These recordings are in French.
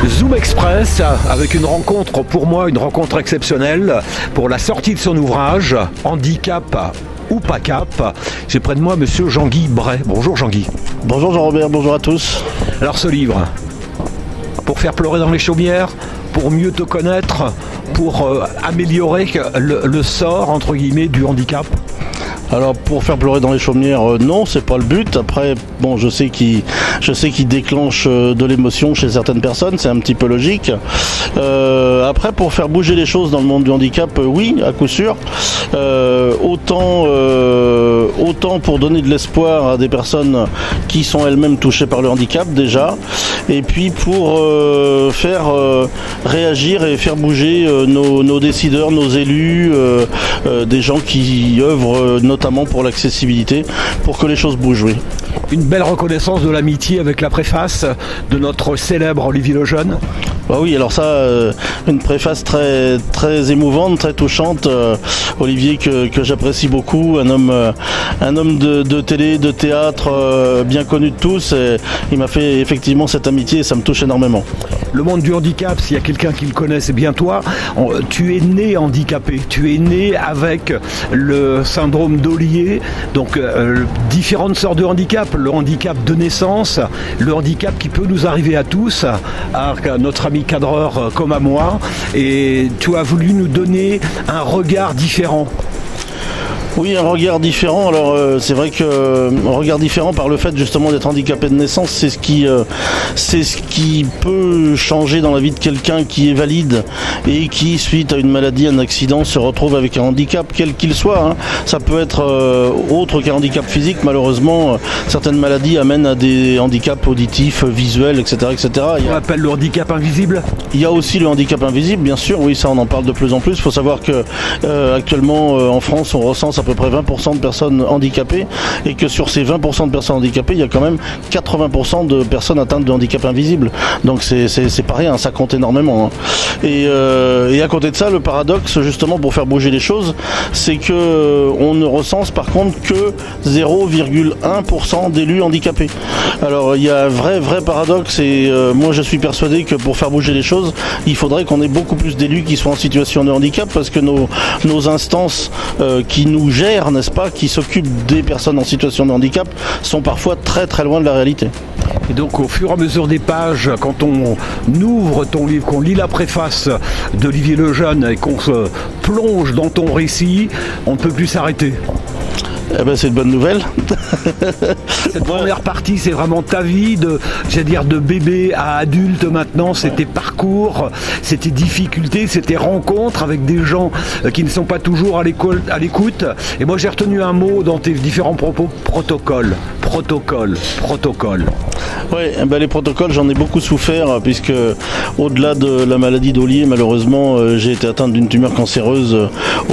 Zoom Express avec une rencontre, pour moi, une rencontre exceptionnelle pour la sortie de son ouvrage Handicap ou pas cap. J'ai près de moi monsieur Jean-Guy Bray. Bonjour Jean-Guy. Bonjour Jean-Robert, bonjour à tous. Alors ce livre, pour faire pleurer dans les chaumières, pour mieux te connaître, pour améliorer le sort entre guillemets du handicap. Alors pour faire pleurer dans les chaumières, non, c'est pas le but. Après, bon, je sais qu'il déclenche de l'émotion chez certaines personnes, c'est un petit peu logique. Après, pour faire bouger les choses dans le monde du handicap, oui, à coup sûr. Autant pour donner de l'espoir à des personnes qui sont elles-mêmes touchées par le handicap déjà, et puis pour faire réagir et faire bouger nos décideurs, nos élus, des gens qui œuvrent notamment pour l'accessibilité, pour que les choses bougent, oui. Une belle reconnaissance de l'amitié avec la préface de notre célèbre Olivier Lejeune. Bah oui, alors ça, une préface très, très émouvante, très touchante. Olivier que j'apprécie beaucoup, un homme de télé, de théâtre, bien connu de tous. Et il m'a fait effectivement cette amitié et ça me touche énormément. Le monde du handicap, s'il y a quelqu'un qui le connaît, c'est bien toi. Tu es né handicapé, tu es né avec le syndrome d'Ollier, donc différentes sortes de handicap. Le handicap de naissance, le handicap qui peut nous arriver à tous, à notre ami cadreur comme à moi, et tu as voulu nous donner un regard différent. Oui, un regard différent. Alors c'est vrai que un regard différent par le fait justement d'être handicapé de naissance, c'est ce qui peut changer dans la vie de quelqu'un qui est valide et qui, suite à une maladie, un accident, se retrouve avec un handicap, quel qu'il soit. Hein. Ça peut être autre qu'un handicap physique. Malheureusement, certaines maladies amènent à des handicaps auditifs, visuels, etc., etc. On appelle le handicap invisible. Il y a aussi le handicap invisible, bien sûr. Oui, ça on en parle de plus en plus. Il faut savoir que actuellement en France, on recense à peu près 20% de personnes handicapées et que sur ces 20% de personnes handicapées, il y a quand même 80% de personnes atteintes de handicap invisible. Donc c'est pas rien, ça compte énormément. Hein. Et à côté de ça, le paradoxe, justement, pour faire bouger les choses, c'est que on ne recense par contre que 0,1% d'élus handicapés. Alors il y a un vrai paradoxe et moi je suis persuadé que pour faire bouger les choses, il faudrait qu'on ait beaucoup plus d'élus qui soient en situation de handicap parce que nos instances qui nous gèrent, n'est-ce pas, qui s'occupent des personnes en situation de handicap sont parfois très très loin de la réalité. Et donc au fur et à mesure des pages, quand on ouvre ton livre, qu'on lit la préface d'Olivier Lejeune et qu'on se plonge dans ton récit, on ne peut plus s'arrêter. Eh ben, c'est une bonne nouvelle. Cette première partie, c'est vraiment ta vie de bébé à adulte maintenant, c'est tes parcours, c'est tes difficultés, c'est tes rencontres avec des gens qui ne sont pas toujours à l'écoute. Et moi, j'ai retenu un mot dans tes différents propos, protocole. Oui, ben les protocoles, j'en ai beaucoup souffert puisque au-delà de la maladie d'Ollier, malheureusement, j'ai été atteint d'une tumeur cancéreuse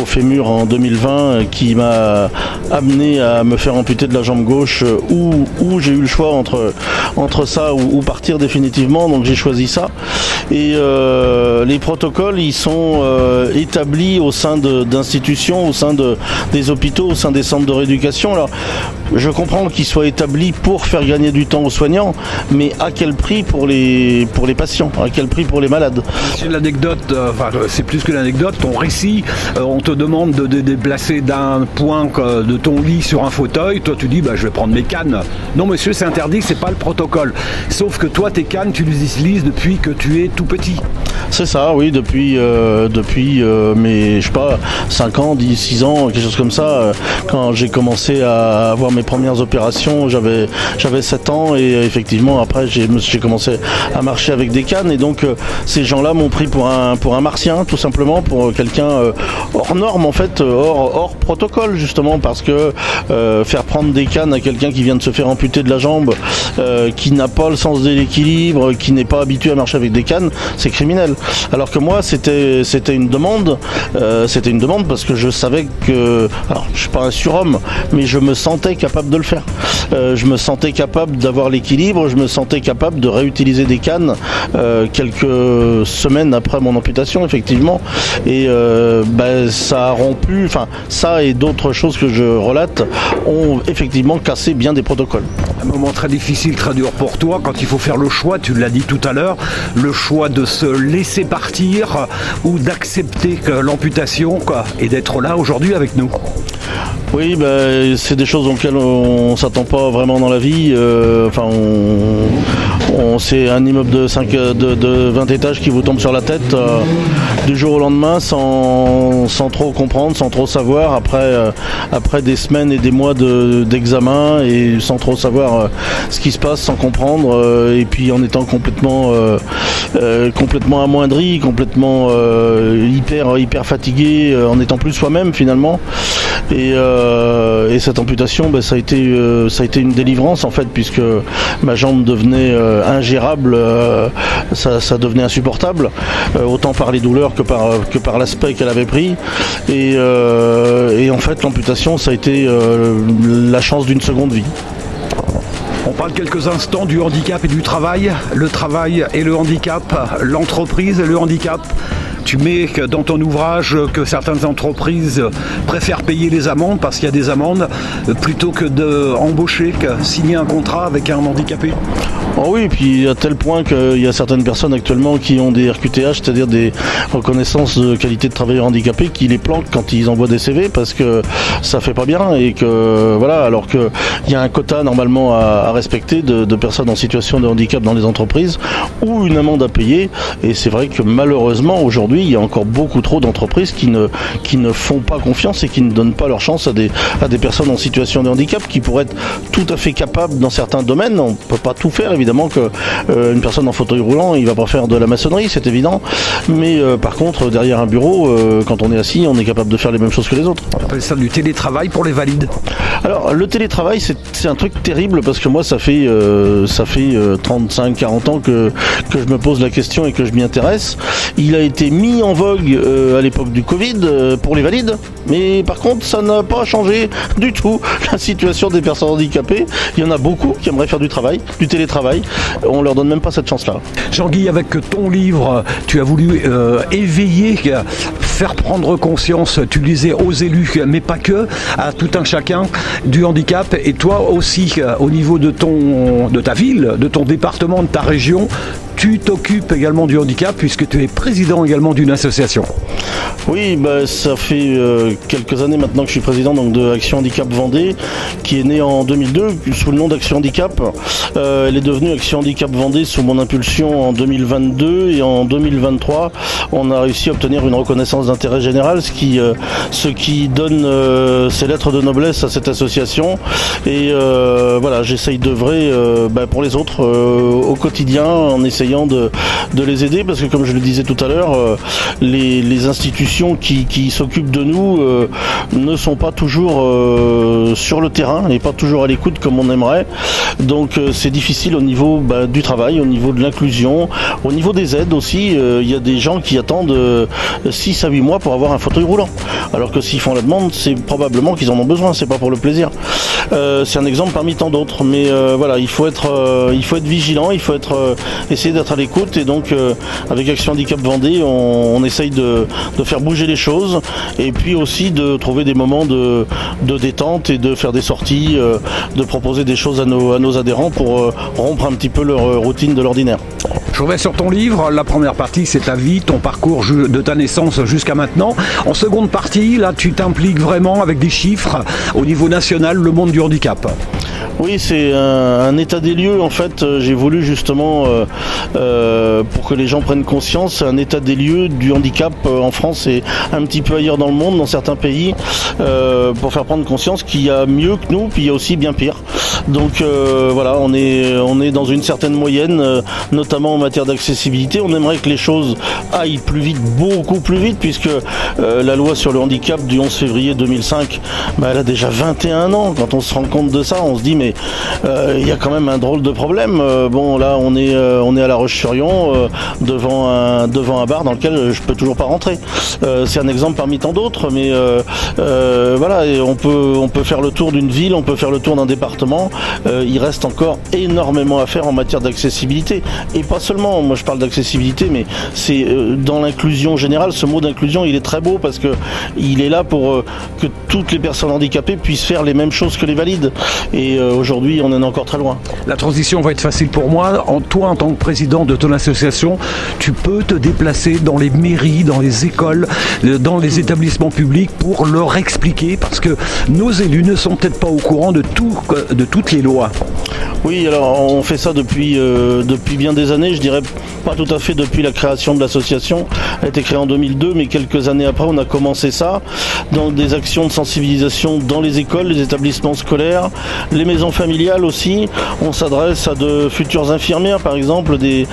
au fémur en 2020 qui m'a amené à me faire amputer de la jambe gauche où j'ai eu le choix entre ça ou partir définitivement, donc j'ai choisi ça. Et les protocoles, ils sont établis au sein d'institutions, au sein des hôpitaux, au sein des centres de rééducation. Alors, je comprends qu'ils soient établis pour faire gagner du temps aux soignants, mais à quel prix pour les patients, à quel prix pour les malades? C'est l'anecdote, c'est plus que l'anecdote, ton récit, on te demande de déplacer d'un point de ton lit sur un fauteuil, toi tu dis je vais prendre mes cannes. Non monsieur, c'est interdit, c'est pas le protocole. Sauf que toi tes cannes, tu les utilises depuis que tu es tout petit. C'est ça, oui, depuis mes, je sais pas, 5 ans, 10, 6 ans, quelque chose comme ça. Quand j'ai commencé à avoir mes premières opérations, j'avais 7 ans et effectivement après j'ai commencé à marcher avec des cannes et donc ces gens-là m'ont pris pour un martien, tout simplement, pour quelqu'un hors norme en fait, hors protocole justement, parce que faire prendre des cannes à quelqu'un qui vient de se faire amputer de la jambe, qui n'a pas le sens de l'équilibre, qui n'est pas habitué à marcher avec des cannes, c'est criminel. Alors que moi c'était une demande parce que je savais que, alors je suis pas un surhomme, mais je me sentais capable capable de le faire. Je me sentais capable d'avoir l'équilibre, je me sentais capable de réutiliser des cannes quelques semaines après mon amputation, effectivement. Et ça a rompu, enfin ça et d'autres choses que je relate ont effectivement cassé bien des protocoles. Un moment très difficile, très dur pour toi quand il faut faire le choix, tu l'as dit tout à l'heure, le choix de se laisser partir ou d'accepter l'amputation et d'être là aujourd'hui avec nous. Oui, c'est des choses auxquelles on ne s'attend pas vraiment dans la vie. C'est un immeuble de 20 étages qui vous tombe sur la tête du jour au lendemain sans trop comprendre, sans trop savoir, après des semaines et des mois d'examen et sans trop savoir ce qui se passe, sans comprendre, et puis en étant complètement amoindri, complètement hyper fatigué, en étant plus soi-même finalement. Et cette amputation, ça a été une délivrance en fait, puisque ma jambe devenait ingérable, ça devenait insupportable, autant par les douleurs que par l'aspect qu'elle avait pris. Et en fait, l'amputation, ça a été la chance d'une seconde vie. On parle quelques instants du handicap et du travail. Le travail et le handicap, l'entreprise et le handicap. Tu mets dans ton ouvrage que certaines entreprises préfèrent payer les amendes parce qu'il y a des amendes plutôt que d'embaucher, que signer un contrat avec un handicapé. Oh oui, puis à tel point qu'il y a certaines personnes actuellement qui ont des RQTH, c'est-à-dire des reconnaissances de qualité de travailleur handicapé, qui les planquent quand ils envoient des CV parce que ça fait pas bien et que voilà, alors qu'il y a un quota normalement à respecter de personnes en situation de handicap dans les entreprises ou une amende à payer. Et c'est vrai que malheureusement aujourd'hui il y a encore beaucoup trop d'entreprises qui ne font pas confiance et qui ne donnent pas leur chance à des personnes en situation de handicap qui pourraient être tout à fait capables dans certains domaines. On ne peut pas tout faire évidemment, qu'une personne en fauteuil roulant il va pas faire de la maçonnerie, c'est évident, mais par contre derrière un bureau, quand on est assis, on est capable de faire les mêmes choses que les autres. On appelle ça du télétravail pour les valides. Alors le télétravail c'est un truc terrible parce que moi ça fait 35-40 ans que je me pose la question et que je m'y intéresse. Il a été mis en vogue à l'époque du Covid pour les valides, mais par contre ça n'a pas changé du tout la situation des personnes handicapées. Il y en a beaucoup qui aimeraient faire du télétravail, on leur donne même pas cette chance-là. Jean-Guy, avec ton livre, tu as voulu éveiller, faire prendre conscience, tu disais aux élus, mais pas que, à tout un chacun du handicap, et toi aussi, au niveau de ta ville, de ton département, de ta région, tu t'occupes également du handicap puisque tu es président également d'une association. Oui, ça fait quelques années maintenant que je suis président donc, de Action Handicap Vendée, qui est née en 2002 sous le nom d'Action Handicap. Elle est devenue Action Handicap Vendée sous mon impulsion en 2022 et en 2023, on a réussi à obtenir une reconnaissance d'intérêt général, ce qui donne ses lettres de noblesse à cette association. Et voilà, j'essaye d'œuvrer pour les autres au quotidien en essayant de les aider, parce que comme je le disais tout à l'heure, les institutions qui s'occupent de nous ne sont pas toujours sur le terrain et pas toujours à l'écoute comme on aimerait. Donc c'est difficile au niveau du travail, au niveau de l'inclusion, au niveau des aides aussi. Il y a des gens qui attendent 6 à 8 mois pour avoir un fauteuil roulant, alors que s'ils font la demande, c'est probablement qu'ils en ont besoin, c'est pas pour le plaisir. C'est un exemple parmi tant d'autres, mais voilà, il faut être vigilant, il faut essayer d'être à l'écoute, et donc avec Action Handicap Vendée, on essaye de faire bouger les choses, et puis aussi de trouver des moments de détente et de faire des sorties, de proposer des choses à nos adhérents pour rompre un petit peu leur routine de l'ordinaire. Je reviens sur ton livre. La première partie, c'est ta vie, ton parcours de ta naissance jusqu'à maintenant. En seconde partie, là, tu t'impliques vraiment avec des chiffres au niveau national, le monde du handicap. Oui, c'est un état des lieux. En fait, j'ai voulu justement, pour que les gens prennent conscience, un état des lieux du handicap en France et un petit peu ailleurs dans le monde, dans certains pays, pour faire prendre conscience qu'il y a mieux que nous, puis il y a aussi bien pire. Donc voilà, on est dans une certaine moyenne, notamment en matière d'accessibilité. On aimerait que les choses aillent plus vite, beaucoup plus vite, puisque la loi sur le handicap du 11 février 2005, elle a déjà 21 ans. Quand on se rend compte de ça, on se dit mais il y a quand même un drôle de problème. Bon là, on est à La Roche-sur-Yon, devant un bar dans lequel je peux toujours pas rentrer. C'est un exemple parmi tant d'autres, mais voilà, et on peut faire le tour d'une ville, on peut faire le tour d'un département. Il reste encore énormément à faire en matière d'accessibilité, et pas seulement. Moi, je parle d'accessibilité, mais c'est dans l'inclusion générale. Ce mot d'inclusion, il est très beau parce que il est là pour que toutes les personnes handicapées puissent faire les mêmes choses que les valides. Et aujourd'hui, on en est encore très loin. La transition va être facile pour moi. Toi, en tant que président de ton association, tu peux te déplacer dans les mairies, dans les écoles, dans les établissements publics pour leur expliquer, parce que nos élus ne sont peut-être pas au courant de toutes les lois. Oui, alors on fait ça depuis bien des années, je dirais pas tout à fait depuis la création de l'association. Elle a été créée en 2002, mais quelques années après, on a commencé ça dans des actions de sensibilisation dans les écoles, les établissements scolaires, les maisons familiales aussi. On s'adresse à de futures infirmières, par exemple, des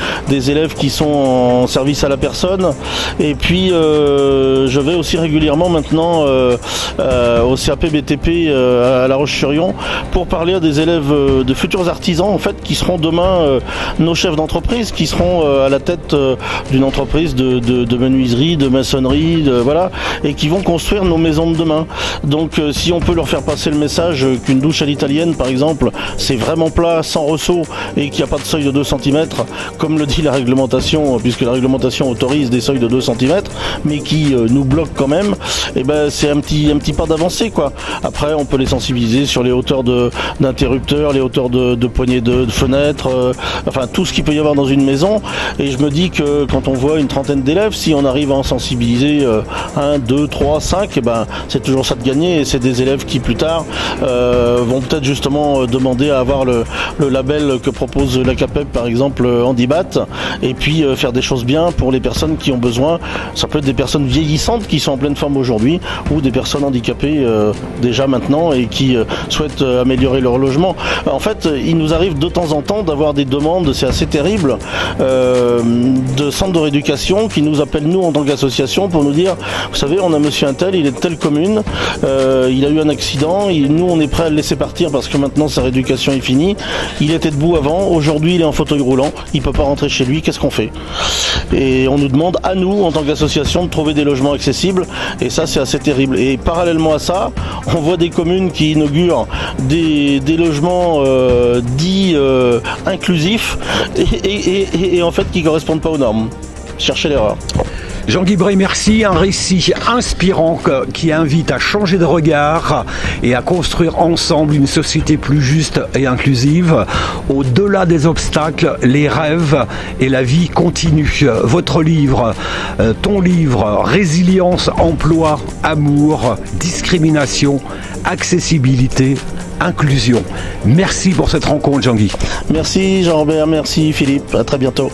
élèves qui sont en service à la personne. Et puis, je vais aussi régulièrement maintenant au CAP BTP à La Roche-sur-Yon pour parler à des élèves de futurs artisans, en fait, qui seront demain nos chefs d'entreprise, qui seront à la tête d'une entreprise de menuiserie, de maçonnerie, voilà, et qui vont construire nos maisons de demain. Donc si on peut leur faire passer le message qu'une douche à l'italienne, par exemple, c'est vraiment plat, sans ressaut, et qu'il n'y a pas de seuil de 2 cm, comme le dit la réglementation, puisque la réglementation autorise des seuils de 2 cm, mais qui nous bloque quand même, et ben c'est un petit pas d'avancée, quoi. Après, on peut les sensibiliser sur les hauteurs d'interrupteurs, les hauteurs de poignées de fenêtres, enfin tout ce qu'il peut y avoir dans une maison. Et je me dis que quand on voit une trentaine d'élèves, si on arrive à en sensibiliser 1, 2, 3, 5, et ben c'est toujours ça de gagner. Et c'est des élèves qui plus tard vont peut-être justement demander à avoir le label que propose la CAPEB, par exemple Handibat, et puis faire des choses bien pour les personnes qui ont besoin. Ça peut être des personnes vieillissantes qui sont en pleine forme aujourd'hui, ou des personnes handicapées déjà maintenant et qui souhaitent améliorer leur logement. En fait, il nous arrive de temps en temps d'avoir des demandes, c'est assez terrible, de centres de rééducation qui nous appellent nous en tant qu'association pour nous dire, vous savez, on a monsieur un tel, il est de telle commune, il a eu un accident, nous on est prêt à le laisser partir parce que maintenant sa rééducation est finie, il était debout avant, aujourd'hui il est en fauteuil roulant, il peut pas rentrer chez lui, qu'est-ce qu'on fait? Et on nous demande à nous en tant qu'association de trouver des logements accessibles, et ça c'est assez terrible. Et parallèlement à ça, on voit des communes qui inaugurent des logements dits inclusifs et en fait qui ne correspondent pas aux normes. Cherchez l'erreur. Jean-Guy Bray, merci. Un récit inspirant qui invite à changer de regard et à construire ensemble une société plus juste et inclusive. Au-delà des obstacles, les rêves et la vie continuent. Votre livre, ton livre, Résilience, emploi, amour, discrimination, accessibilité, inclusion. Merci pour cette rencontre, Jean-Guy. Merci Jean-Robert, merci Philippe. À très bientôt.